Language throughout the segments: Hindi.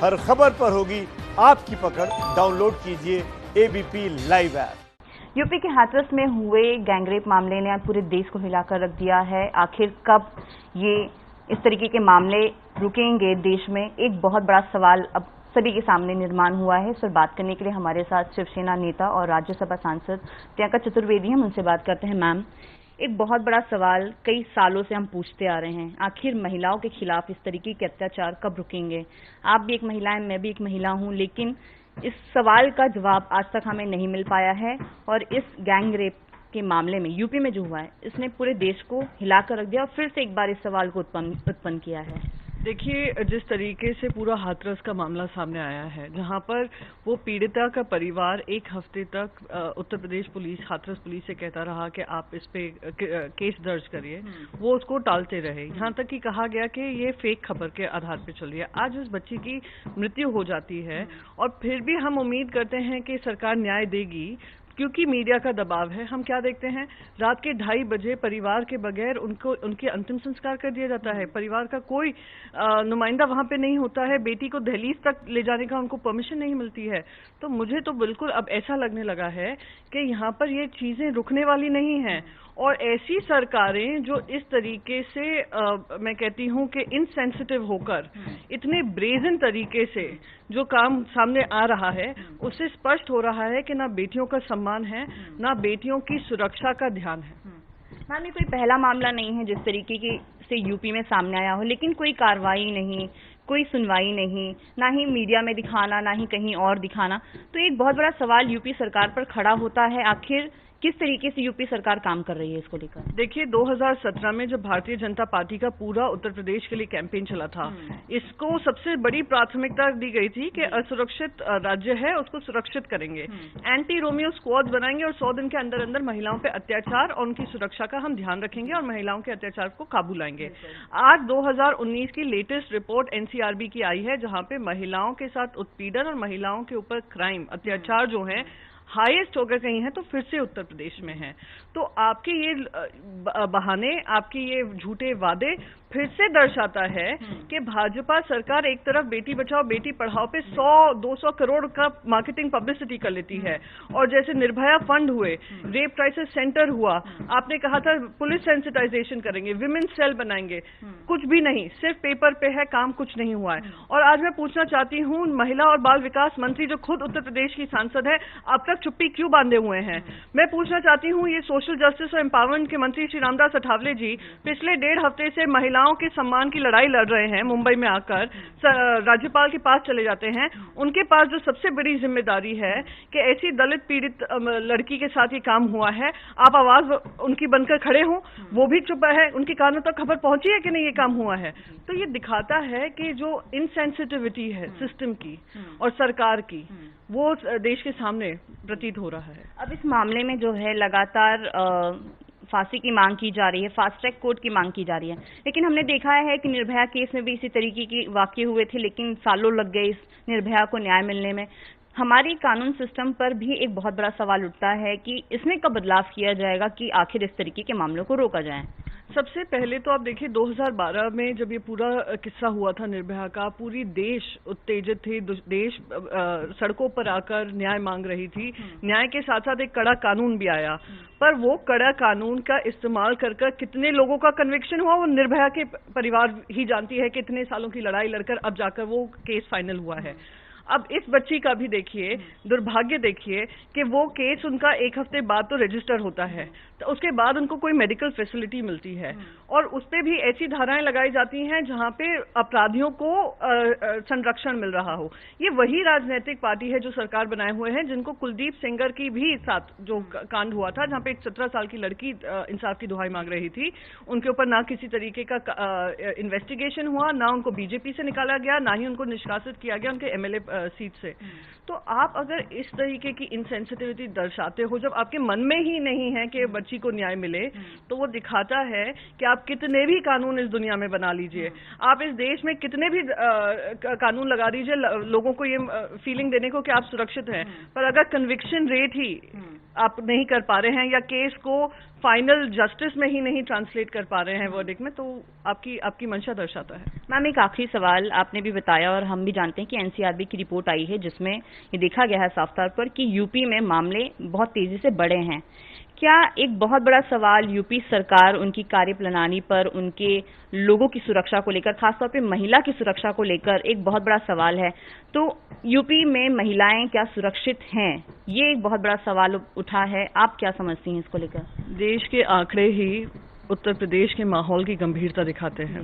हर खबर पर होगी आपकी पकड़। डाउनलोड कीजिए एबीपी लाइव ऐप। यूपी के हाथरस में हुए गैंगरेप मामले ने पूरे देश को हिलाकर रख दिया है। आखिर कब ये इस तरीके के मामले रुकेंगे देश में, एक बहुत बड़ा सवाल अब सभी के सामने निर्माण हुआ है। इस पर बात करने के लिए हमारे साथ शिवसेना नेता और राज्यसभा सांसद प्रियंका चतुर्वेदी हैं। हम उनसे बात करते हैं। मैम, एक बहुत बड़ा सवाल कई सालों से हम पूछते आ रहे हैं, आखिर महिलाओं के खिलाफ इस तरीके के अत्याचार कब रुकेंगे? आप भी एक महिला हैं, मैं भी एक महिला हूं, लेकिन इस सवाल का जवाब आज तक हमें नहीं मिल पाया है। और इस गैंग रेप के मामले में यूपी में जो हुआ है, इसने पूरे देश को हिलाकर रख दिया और फिर से एक बार इस सवाल को उत्पन्न किया है। देखिए, जिस तरीके से पूरा हाथरस का मामला सामने आया है, जहां पर वो पीड़िता का परिवार एक हफ्ते तक उत्तर प्रदेश पुलिस, हाथरस पुलिस से कहता रहा कि आप इस पे केस दर्ज करिए, वो उसको टालते रहे। यहां तक कि कहा गया कि ये फेक खबर के आधार पे चल रही है। आज उस बच्ची की मृत्यु हो जाती है और फिर भी हम उम्मीद करते हैं कि सरकार न्याय देगी, क्योंकि मीडिया का दबाव है। हम क्या देखते हैं, रात के 2:30 बजे परिवार के बगैर उनके अंतिम संस्कार कर दिया जाता है। परिवार का कोई नुमाइंदा वहां पे नहीं होता है। बेटी को दहलीज तक ले जाने का उनको परमिशन नहीं मिलती है। तो मुझे तो बिल्कुल अब ऐसा लगने लगा है कि यहाँ पर ये चीजें रुकने वाली नहीं हैं। और ऐसी सरकारें जो इस तरीके से मैं कहती हूं कि इनसेंसिटिव होकर इतने ब्रेजन तरीके से जो काम सामने आ रहा है, उससे स्पष्ट हो रहा है कि ना बेटियों का सम्मान है, ना बेटियों की सुरक्षा का ध्यान है। मैम, ये कोई पहला मामला नहीं है जिस तरीके से यूपी में सामने आया हो, लेकिन कोई कार्रवाई नहीं, कोई सुनवाई नहीं, ना ही मीडिया में दिखाना, ना ही कहीं और दिखाना। तो एक बहुत बड़ा सवाल यूपी सरकार पर खड़ा होता है, आखिर किस तरीके से यूपी सरकार काम कर रही है इसको लेकर? देखिए, 2017 में जब भारतीय जनता पार्टी का पूरा उत्तर प्रदेश के लिए कैंपेन चला था, इसको सबसे बड़ी प्राथमिकता दी गई थी कि असुरक्षित राज्य है, उसको सुरक्षित करेंगे, एंटी रोमियो स्क्वाड बनाएंगे और 100 दिन के अंदर अंदर महिलाओं पे अत्याचार और उनकी सुरक्षा का हम ध्यान रखेंगे और महिलाओं के अत्याचार को काबू लाएंगे। आज 2019 की लेटेस्ट रिपोर्ट एनसीआरबी की आई है, जहां पे महिलाओं के साथ उत्पीड़न और महिलाओं के ऊपर क्राइम, अत्याचार जो है हाईएस्ट होकर कहीं है तो फिर से उत्तर प्रदेश में है। तो आपके ये बहाने, आपके ये झूठे वादे फिर से दर्शाता है कि भाजपा सरकार एक तरफ बेटी बचाओ बेटी पढ़ाओ पे 100-200 करोड़ का मार्केटिंग पब्लिसिटी कर लेती है, और जैसे निर्भया फंड हुए, रेप क्राइसिस सेंटर हुआ, आपने कहा था पुलिस सेंसिटाइजेशन करेंगे, विमेन सेल बनाएंगे, कुछ भी नहीं, सिर्फ पेपर पे है, काम कुछ नहीं हुआ है। और आज मैं पूछना चाहती हूँ, महिला और बाल विकास मंत्री जो खुद उत्तर प्रदेश की सांसद है, अब तक चुप्पी क्यों बांधे हुए हैं? मैं पूछना चाहती हूँ, ये सोशल जस्टिस और एम्पावरमेंट के मंत्री श्री रामदास अठावले जी पिछले 1.5 हफ्ते से महिलाओं के सम्मान की लड़ाई लड़ रहे हैं। मुंबई में आकर राज्यपाल के पास चले जाते हैं। उनके पास जो सबसे बड़ी जिम्मेदारी है कि ऐसी दलित पीड़ित लड़की के साथ ये काम हुआ है, आप आवाज उनकी बनकर खड़े हों, वो भी चुप है, उनके कानों तक खबर पहुंची है कि नहीं ये काम हुआ है। तो ये दिखाता है कि जो इनसेंसिटिविटी है सिस्टम की और सरकार की, वो देश के सामने प्रतीत हो रहा है। अब इस मामले में जो है लगातार फांसी की मांग की जा रही है, फास्ट ट्रैक कोर्ट की मांग की जा रही है, लेकिन हमने देखा है कि निर्भया केस में भी इसी तरीके की वाकये हुए थे, लेकिन सालों लग गए इस निर्भया को न्याय मिलने में। हमारी कानून सिस्टम पर भी एक बहुत बड़ा सवाल उठता है कि इसमें कब बदलाव किया जाएगा कि आखिर इस तरीके के मामलों को रोका जाए। सबसे पहले तो आप देखिए, 2012 में जब ये पूरा किस्सा हुआ था निर्भया का, पूरी देश उत्तेजित थी, देश सड़कों पर आकर न्याय मांग रही थी। न्याय के साथ साथ एक कड़ा कानून भी आया, पर वो कड़ा कानून का इस्तेमाल कर कितने लोगों का कन्विक्शन हुआ, वो निर्भया के परिवार ही जानती है कि इतने सालों की लड़ाई लड़कर अब जाकर वो केस फाइनल हुआ है। अब इस बच्ची का भी देखिए, दुर्भाग्य देखिए कि वो केस उनका 1 हफ्ते बाद तो रजिस्टर होता है, तो उसके बाद उनको कोई मेडिकल फैसिलिटी मिलती है, और उस पे भी ऐसी धाराएं लगाई जाती हैं जहां पे अपराधियों को संरक्षण मिल रहा हो। ये वही राजनीतिक पार्टी है जो सरकार बनाए हुए हैं, जिनको कुलदीप सेंगर की भी साथ जो कांड हुआ था, जहां पे एक 17 साल की लड़की इंसाफ की दुहाई मांग रही थी, उनके ऊपर ना किसी तरीके का इन्वेस्टिगेशन हुआ, ना उनको बीजेपी से निकाला गया, ना ही उनको निष्कासित किया गया उनके एमएलए सीट से। तो आप अगर इस तरीके की इनसेंसिटिविटी दर्शाते हो, जब आपके मन में ही नहीं है कि बच्ची को न्याय मिले, तो वो दिखाता है कि आप कितने भी कानून इस दुनिया में बना लीजिए, आप इस देश में कितने भी कानून लगा दीजिए लोगों को ये फीलिंग देने को कि आप सुरक्षित हैं, पर अगर कन्विक्शन रेट ही आप नहीं कर पा रहे हैं या केस को फाइनल जस्टिस में ही नहीं ट्रांसलेट कर पा रहे हैं वर्डिक्ट में, तो आपकी मंशा दर्शाता है। मैम, एक आखिरी सवाल, आपने भी बताया और हम भी जानते हैं कि एनसीआरबी की रिपोर्ट आई है जिसमें ये देखा गया है साफ तौर पर कि यूपी में मामले बहुत तेजी से बढ़े हैं। क्या एक बहुत बड़ा सवाल यूपी सरकार उनकी कार्यप्रणाली पर, उनके लोगों की सुरक्षा को लेकर, खासतौर पे महिला की सुरक्षा को लेकर एक बहुत बड़ा सवाल है। तो यूपी में महिलाएं क्या सुरक्षित हैं, ये एक बहुत बड़ा सवाल उठा है। आप क्या समझती हैं इसको लेकर? देश के आंकड़े ही उत्तर प्रदेश के माहौल की गंभीरता दिखाते हैं।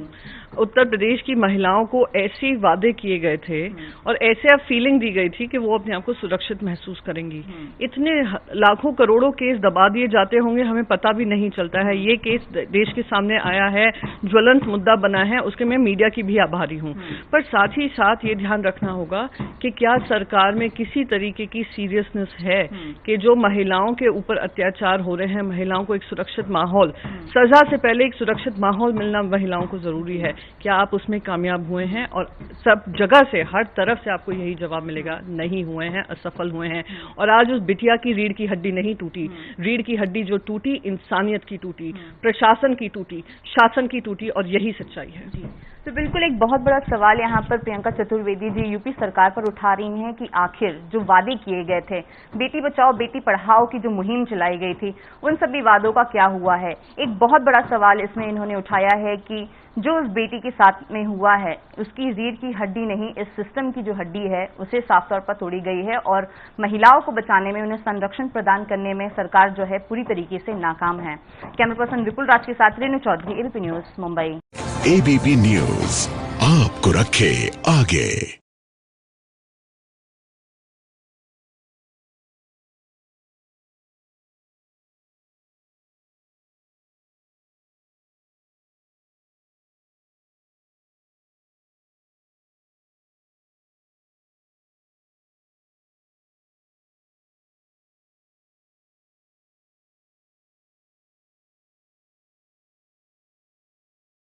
उत्तर प्रदेश की महिलाओं को ऐसे वादे किए गए थे और ऐसे अब फीलिंग दी गई थी कि वो अपने आप को सुरक्षित महसूस करेंगी। इतने लाखों करोड़ों केस दबा दिए जाते होंगे, हमें पता भी नहीं चलता है। ये केस देश के सामने आया है, ज्वलंत मुद्दा बना है, उसके मैं मीडिया की भी आभारी हूं। पर साथ ही साथ ये ध्यान रखना होगा कि क्या सरकार में किसी तरीके की सीरियसनेस है कि जो महिलाओं के ऊपर अत्याचार हो रहे हैं, महिलाओं को एक सुरक्षित माहौल, सजा से पहले एक सुरक्षित माहौल मिलना महिलाओं को जरूरी है। क्या आप उसमें कामयाब हुए हैं? और सब जगह से, हर तरफ से आपको यही जवाब मिलेगा, नहीं हुए हैं, असफल हुए हैं। और आज उस बिटिया की रीढ़ की हड्डी नहीं टूटी, रीढ़ की हड्डी जो टूटी, इंसानियत की टूटी, प्रशासन की टूटी, शासन की टूटी, और यही सच्चाई है। तो बिल्कुल एक बहुत बड़ा सवाल यहाँ पर प्रियंका चतुर्वेदी जी यूपी सरकार पर उठा रही हैं कि आखिर जो वादे किए गए थे, बेटी बचाओ बेटी पढ़ाओ की जो मुहिम चलाई गई थी, उन सभी वादों का क्या हुआ है। एक बहुत बड़ा सवाल इसमें इन्होंने उठाया है कि जो उस बेटी के साथ में हुआ है, उसकी रीढ़ की हड्डी नहीं, इस सिस्टम की जो हड्डी है उसे साफ तौर पर तोड़ी गई है और महिलाओं को बचाने में, उन्हें संरक्षण प्रदान करने में सरकार जो है पूरी तरीके से नाकाम है। कैमरा पर्सन विपुल राज के साथ Renu Chaudhary, ABP news, Mumbai. ABP news आपको रखे आगे।